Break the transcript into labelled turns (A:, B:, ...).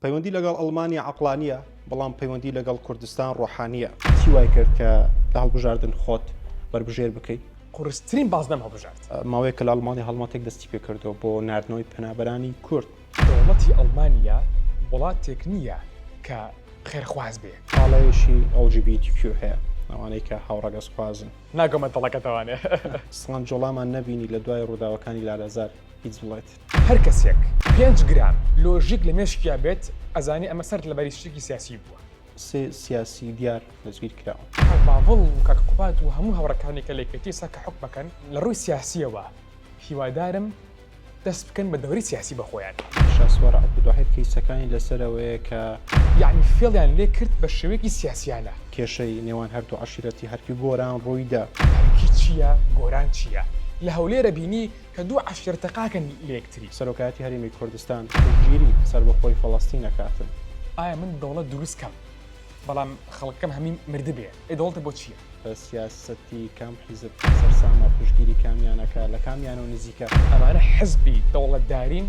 A: پەیوەندی لەگەڵ ئەڵمانیا عەقلانیە بەڵام پەیوەندی لەگەڵ کوردستان ڕۆحانیە. چی وای کرد کە لە هەڵبژاردن خۆت بەربژێر بکەیت؟
B: قورسترین بازنەم هەڵبژارد.
A: ماوەیە کە لە ئەڵمانی هەڵمەتێک دەستی پێ کردەوە بۆ ناردنەوەی پەنابەرانی کورد.
B: دەوڵەتی ئەڵمانیا وڵاتێک نییە کە خێرخواز بێ.
A: حاڵەیەشی LGBTQ هەیە، ئەوانەی کە هاوڕەگەز خوازن.
B: ناگەمە دڵەکەتەوانێ.
A: سڵان جۆڵامان نەبینی لە دوای ڕووداوەکانی لالەزار هیچ بڵێت.
B: هەر کەسێک 5 گرام لۆژیک لە مێشکیا بێت ئەزانی ئەمە سەر لە بەریشتێکی سیاسی بووە.
A: سێ سیاسی دیار دەستگیر کراوە.
B: باڤڵ و کاکەقوبات و هەموو هەوڕەکانی کە لێکەتی ساکە حکمەکەن لە ڕووی سیاسیەوە هیوادارم دەست بکەن بە دەوری سیاسی بەخۆیان.
A: شاسوارە عەبدوڵواحید کەیسەکانی لەسەرەوەیە کە
B: یعنی فێڵیان لێ کرد بە شێوەیەکی سیاسیانە.
A: کێشەی نێوان هەردوو عەشیرەتی هەرکی گۆران ڕوویدا.
B: هەرکی چییە؟ گۆران چییە؟ لە هەولێرە بینی کە دوو عەشیرەتەقاکەن لە یەکتری.
A: سەرۆکایەتی هەرێمی کوردستان گیری سەربەخۆی فەڵەستین نەکاتن.
B: ئایا من دەوڵەت دروست کەم بەڵام خەڵکەم هەمی مردە بێ. دەوڵەتە بۆ چییە؟
A: بە سیاسەتی کام حیزب سەرسامە پشتگیری کامیانەکە لە کامیانەوە نزیکە.
B: ئەمانە حزبی دەوڵەتدارین